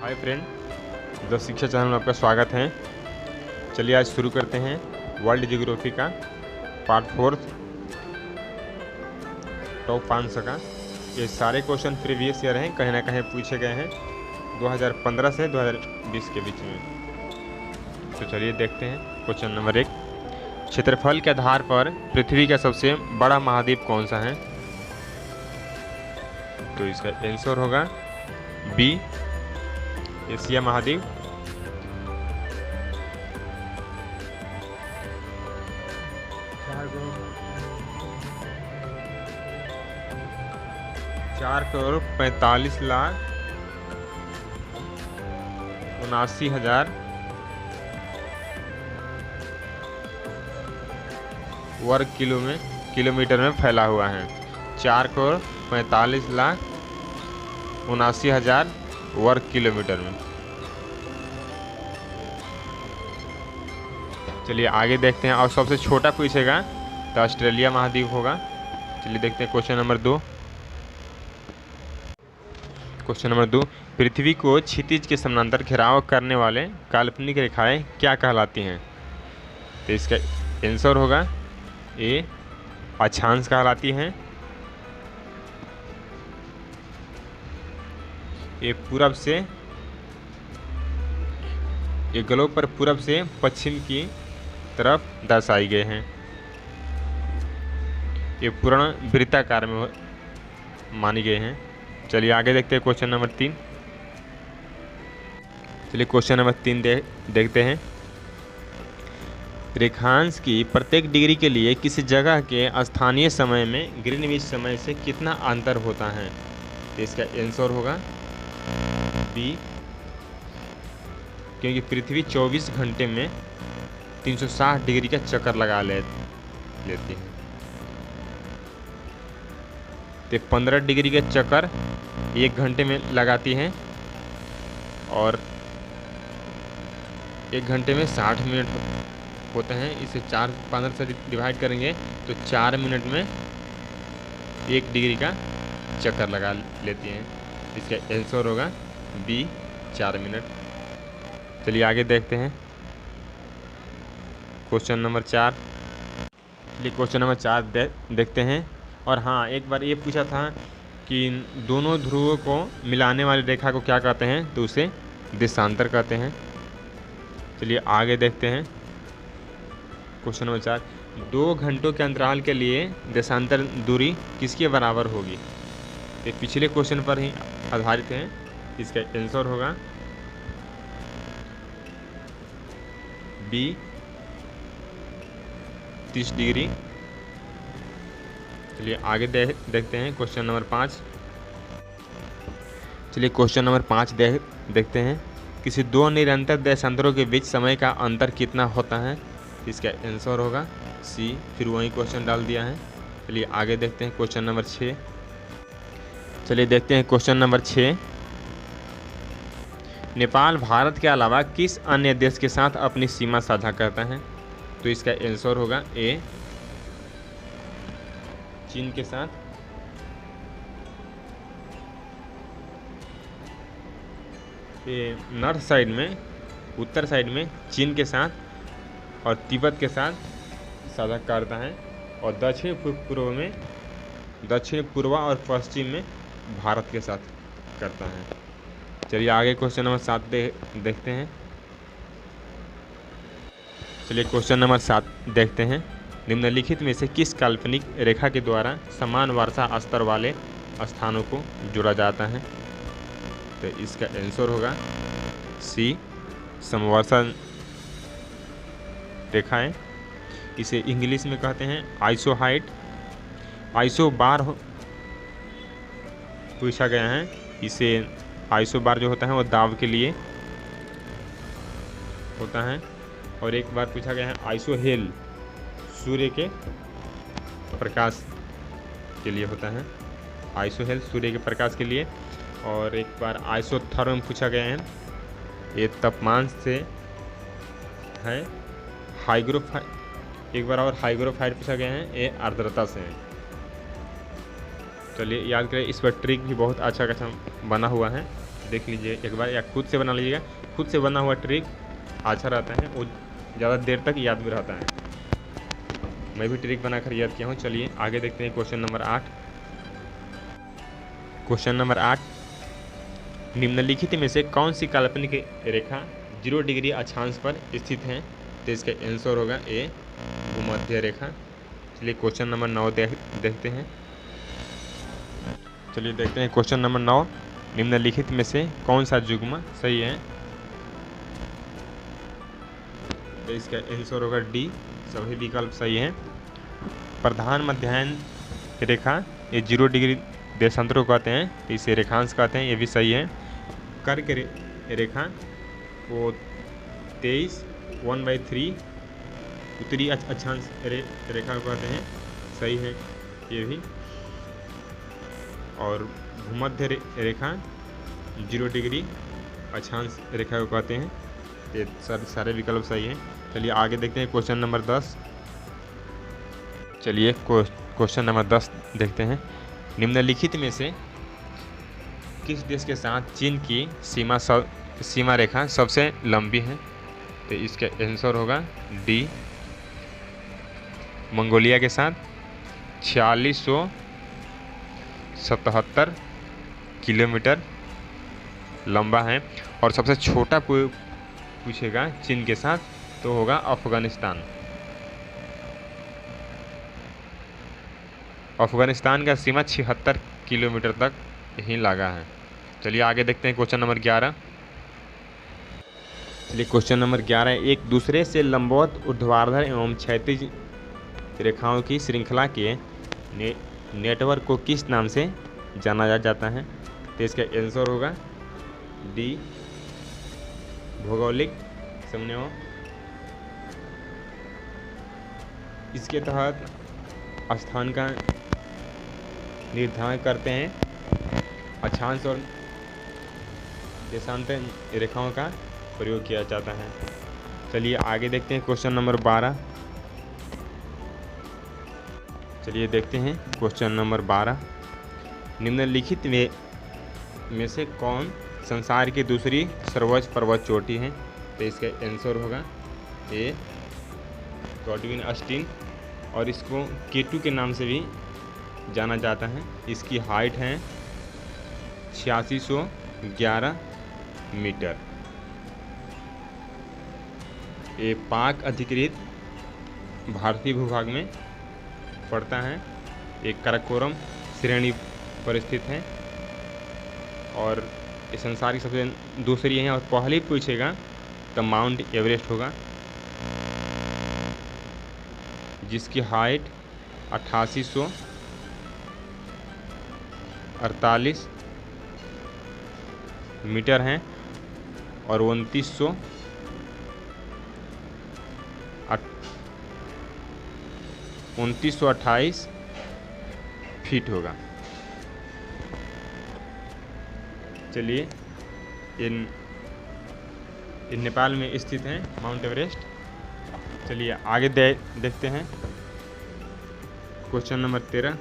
Hi friend, the शिक्षा channel में आपका स्वागत है। चलिए आज शुरू करते हैं वर्ल्ड ज्योग्राफी का पार्ट 4 टॉप 500 का। ये सारे क्वेश्चन प्रीवियस ईयर हैं, कहीं ना कहीं पूछे गए हैं 2015 से 2020 के बीच में। तो चलिए देखते हैं क्वेश्चन नंबर 1। क्षेत्रफल के आधार पर पृथ्वी का सबसे बड़ा महाद्वीप कौन सा है? तो इसका आंसर होगा बी, एशिया महाद्वीप। चार करोड़ 45,79,000 वर्ग किलोमीटर में फैला हुआ है। 4,45,79,000 वर्ग किलोमीटर में। चलिए आगे देखते हैं। और सबसे छोटा पूछेगा तो ऑस्ट्रेलिया महाद्वीप होगा। चलिए देखते हैं क्वेश्चन नंबर 2। क्वेश्चन नंबर 2, पृथ्वी को क्षितिज के समानांतर घेराव करने वाले काल्पनिक रेखाएं क्या कहलाती हैं? तो इसका आंसर होगा ए, अक्षांश कहलाती हैं। ये पूरब से, ये ग्लोब पर पूरब से पश्चिम की तरफ दर्शाई गए हैं। ये पूर्ण वृत्ताकार में मानी गए हैं। चलिए आगे देखते हैं क्वेश्चन नंबर 3। चलिए क्वेश्चन नंबर 3 देखते हैं। रेखांश की प्रत्येक डिग्री के लिए किसी जगह के स्थानीय समय में ग्रीनविच समय से कितना अंतर होता है? तो इसका आंसर होगा बी, क्योंकि पृथ्वी 24 घंटे में 360 डिग्री का चक्कर लगा लेती है। तो 15 डिग्री का चक्कर 1 घंटे में लगाती है और 1 घंटे में 60 मिनट होते हैं। इसे 15 से डिवाइड करेंगे तो 4 मिनट में 1 डिग्री का चक्कर लगा लेती हैं। इसका आंसर होगा बी, 4 मिनट। चलिए आगे देखते हैं क्वेश्चन नंबर 4। चलिए क्वेश्चन नंबर 4 देखते हैं। और हाँ, एक बार ये पूछा था कि दोनों ध्रुवों को मिलाने वाली रेखा को क्या कहते हैं? तो उसे देशांतर कहते हैं। चलिए आगे देखते हैं क्वेश्चन नंबर 4। 2 घंटों के अंतराल के लिए देशांतर दूरी किसके बराबर होगी? ये पिछले क्वेश्चन पर ही आधारित है। इसका आंसर होगा बी, 30 डिग्री। चलिए आगे देखते हैं क्वेश्चन नंबर 5। चलिए क्वेश्चन नंबर 5 देखते हैं। किसी 2 निरंतर देशांतरों के बीच समय का अंतर कितना होता है? इसका आंसर होगा सी, फिर वही क्वेश्चन डाल दिया है। चलिए आगे देखते हैं क्वेश्चन नंबर 6। चलिए देखते हैं क्वेश्चन नंबर 6। नेपाल भारत के अलावा किस अन्य देश के साथ अपनी सीमा साझा करता है? तो इसका आंसर होगा ए, चीन के साथ। ये नॉर्थ साइड में, उत्तर साइड में चीन के साथ और तिब्बत के साथ साझा करता है। और दक्षिण पूर्व और पश्चिम में भारत के साथ करता है। चलिए आगे क्वेश्चन नंबर 7 देखते हैं। चलिए क्वेश्चन नंबर 7 देखते हैं। निम्नलिखित में से किस काल्पनिक रेखा के द्वारा समान वर्षा स्तर वाले स्थानों को जोड़ा जाता है? तो इसका आंसर होगा सी, समवर्षा रेखाएं। इसे इंग्लिश में कहते हैं आइसोहाइट। आइसो बार पूछा गया है। इसे आइसो बार जो होता है वो दाब के लिए होता है। और एक बार पूछा गया है आइसो हेल, सूर्य के प्रकाश के लिए होता है। आइसो हेल सूर्य के प्रकाश के लिए। और एक बार आइसोथर्म पूछा गया है, ये तापमान से है। एक बार और हाइग्रोफाइट पूछा गया है, ये आर्द्रता से है। चलिए याद करें, इस पर ट्रिक भी बहुत अच्छा बना हुआ है, देख लीजिए एक बार, या खुद से बना लीजिएगा। खुद से बना हुआ ट्रिक अच्छा रहता है, वो ज़्यादा देर तक याद भी रहता है। मैं भी ट्रिक बनाकर याद किया हूँ। चलिए आगे देखते हैं क्वेश्चन नंबर 8। क्वेश्चन नंबर 8, निम्नलिखित में से कौन सी काल्पनिक रेखा 0 डिग्री अक्षांश पर स्थित है? तो इसका आंसर होगा ए, भूमध्य रेखा। चलिए क्वेश्चन नंबर 9 देखते हैं। चलिए देखते हैं क्वेश्चन नंबर 9, निम्नलिखित में से कौन सा युग्म सही है? तो इसका आंसर होगा डी, सभी विकल्प सही हैं। प्रधान मध्याह्न रेखा ये 0 डिग्री देशांतर को कहते हैं, तो इसे रेखांश कहते हैं, ये भी सही है। कर्क रेखा वो 23 1/3 उत्तरी अक्षांश रेखा को कहते हैं, सही है ये भी। और भूमध्य रेखा 0 डिग्री अक्षांश रेखा को कहते हैं, ये सारे विकल्प सही हैं। चलिए आगे देखते हैं क्वेश्चन नंबर 10। चलिए क्वेश्चन नंबर 10 देखते हैं। निम्नलिखित में से किस देश के साथ चीन की सीमा रेखा सबसे लंबी है? तो इसका आंसर होगा डी, मंगोलिया के साथ 4677 किलोमीटर लंबा है। और सबसे छोटा पूछेगा चीन के साथ तो होगा अफगानिस्तान। अफगानिस्तान का सीमा 76 किलोमीटर तक ही लगा है। चलिए आगे देखते हैं क्वेश्चन नंबर 11। चलिए क्वेश्चन नंबर 11, एक दूसरे से लंबवत ऊर्ध्वाधर एवं क्षैतिज रेखाओं की श्रृंखला के नेटवर्क को किस नाम से जाना जाता है? तो इसका आंसर होगा डी, भौगोलिक समन्वय। इसके तहत स्थान का निर्धारण करते हैं, अक्षांश और देशांतर रेखाओं का प्रयोग किया जाता है। चलिए आगे देखते हैं क्वेश्चन नंबर 12। चलिए देखते हैं क्वेश्चन नंबर 12, निम्नलिखित में से कौन संसार की दूसरी सर्वोच्च पर्वत चोटी है? तो इसका आंसर होगा ए, गॉडविन अस्टीन, और इसको केटू के नाम से भी जाना जाता है। इसकी हाइट है 8611 मीटर। ये पाक अधिकृत भारतीय भूभाग में पड़ता है। एक काराकोरम श्रेणी पर स्थित है और ये संसार की सबसे दूसरी है। और पहले पूछेगा तो माउंट एवरेस्ट होगा, जिसकी हाइट 8848 मीटर है और 2928 फीट होगा। चलिए इन नेपाल में स्थित है माउंट एवरेस्ट। चलिए आगे देखते हैं क्वेश्चन नंबर 13,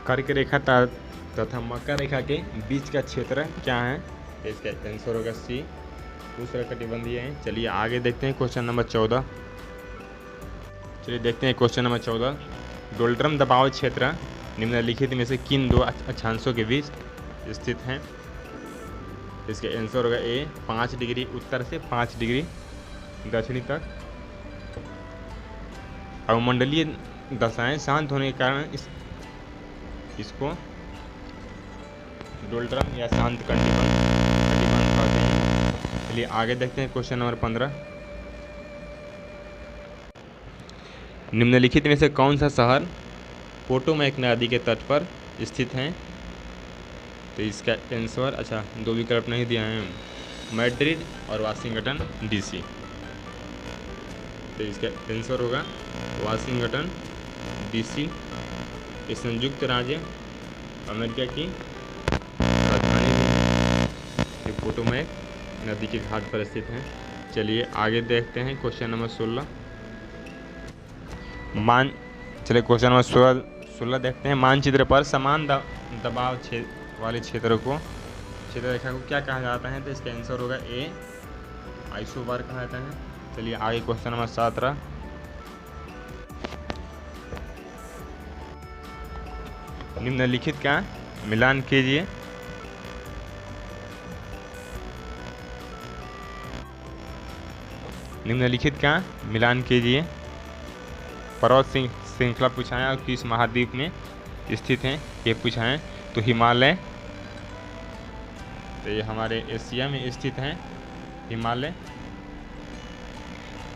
कर्क रेखा तथा मकर रेखा के बीच का क्षेत्र क्या है? इसका आंसर होगा सी, उष्णकटिबंधीय है। चलिए आगे देखते हैं क्वेश्चन नंबर 14। चलिए देखते हैं क्वेश्चन नंबर 14, डोल्ड्रम दबाव क्षेत्र निम्नलिखित में से किन दो अक्षांशों के बीच स्थित हैं? इसका आंसर होगा ए, 5 डिग्री उत्तर से 5 डिग्री दक्षिणी तक। अवमंडलीय दशाएं शांत होने के कारण इसको डोल्ड्रम या शांत कटिबंध कहते हैं। चलिए आगे देखते हैं क्वेश्चन नंबर 15, निम्नलिखित में से कौन सा शहर पोटोमैक नदी के तट पर स्थित है? तो इसका आंसर, अच्छा दो विकल्प नहीं दिया है, मैड्रिड और वाशिंगटन डीसी। तो इसका आंसर होगा वाशिंगटन डीसी। ये संयुक्त राज्य अमेरिका की राजधानी भी है, ये पोटोमैक नदी के घाट पर स्थित है। चलिए आगे देखते हैं क्वेश्चन नंबर 16। चलिए क्वेश्चन नंबर 16 देखते हैं। मानचित्र पर समान दबाव वाले क्षेत्रों को क्षेत्र रेखा को क्या कहा जाता है? तो इसका आंसर होगा ए, आइसोबार कहा जाता है। चलिए आगे क्वेश्चन नंबर 17। निम्नलिखित का मिलान कीजिए। निम्नलिखित का मिलान कीजिए। पर्वत श्रृंखला पूछा है और किस महाद्वीप में स्थित हैं ये पूछा है। तो हिमालय, तो ये हमारे एशिया में स्थित हैं हिमालय।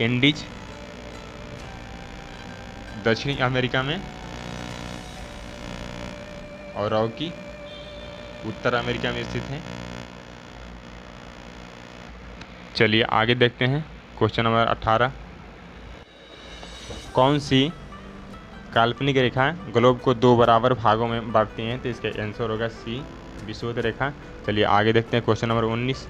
एंडीज दक्षिणी अमेरिका में, और रॉकी उत्तर अमेरिका में स्थित हैं। चलिए आगे देखते हैं क्वेश्चन नंबर 18। कौन सी काल्पनिक रेखा ग्लोब को 2 बराबर भागों में बांटती हैं? तो इसका आंसर होगा सी, विषुवत रेखा। चलिए आगे देखते हैं क्वेश्चन नंबर 19।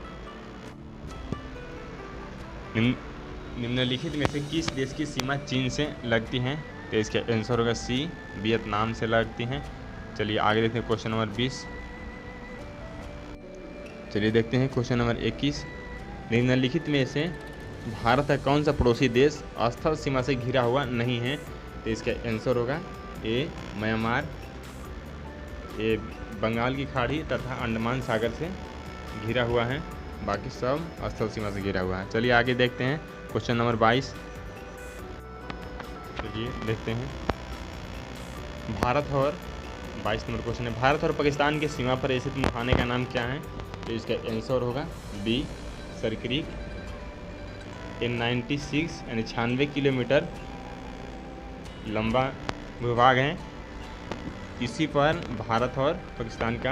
निम्नलिखित में से किस देश की सीमा चीन से लगती हैं? तो इसका आंसर होगा सी, वियतनाम से लगती हैं। चलिए आगे देखते हैं क्वेश्चन नंबर 20। चलिए देखते हैं क्वेश्चन नंबर 21। निम्नलिखित में से भारत का कौन सा पड़ोसी देश स्थल सीमा से घिरा हुआ नहीं है? तो इसका आंसर होगा ए, म्यांमार। ये बंगाल की खाड़ी तथा अंडमान सागर से घिरा हुआ है, बाकी सब स्थल सीमा से घिरा हुआ है। चलिए आगे देखते हैं क्वेश्चन नंबर 22। चलिए देखते हैं भारत और 22 नंबर क्वेश्चन है, भारत और पाकिस्तान की सीमा पर स्थित मुहाने का नाम क्या है? तो इसका आंसर होगा बी, सरक्रीक। ये 96 यानी 96 किलोमीटर लंबा भूभाग है। इसी पर भारत और पाकिस्तान का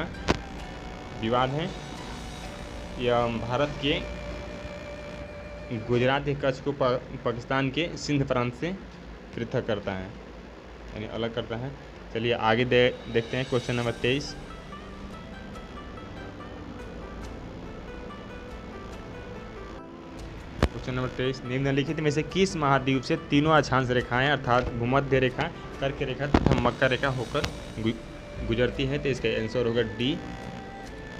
विवाद है। यह भारत के गुजरात के कच्छ को पाकिस्तान के सिंध प्रांत से पृथक करता है, यानी अलग करता है। चलिए आगे देखते हैं क्वेश्चन नंबर 23। Question number 23। निम्नलिखित में से किस महाद्वीप से तीनों अक्षांश रेखाएं अर्थात भूमध्य रेखा, कर्क रेखा तथा मकर रेखा होकर गुजरती है? तो इसका आंसर होगा डी,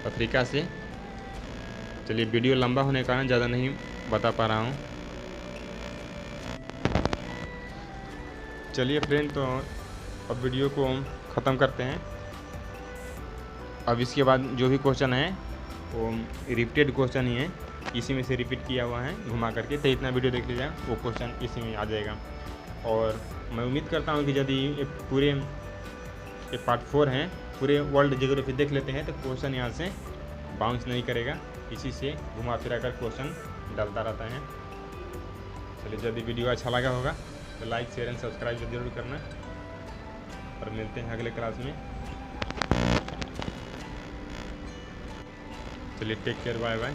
अफ्रीका से। चलिए वीडियो लंबा होने के कारण ज़्यादा नहीं बता पा रहा हूँ। चलिए फ्रेंड, तो अब वीडियो को ख़त्म करते हैं। अब इसके बाद जो भी क्वेश्चन है वो रिपीटेड क्वेश्चन ही है, इसी में से रिपीट किया हुआ है घुमा करके। तो इतना वीडियो देख लीजिए, वो क्वेश्चन इसी में आ जाएगा। और मैं उम्मीद करता हूँ कि यदि ये पूरे पार्ट 4 हैं, पूरे वर्ल्ड ज्योग्राफी देख लेते हैं तो क्वेश्चन यहाँ से बाउंस नहीं करेगा, इसी से घुमा फिरा कर क्वेश्चन डालता रहता है। चलिए यदि वीडियो अच्छा लगा होगा तो लाइक, शेयर एंड सब्सक्राइब जरूर करना, और मिलते हैं अगले क्लास में। चलिए टेक केयर, बाय बाय।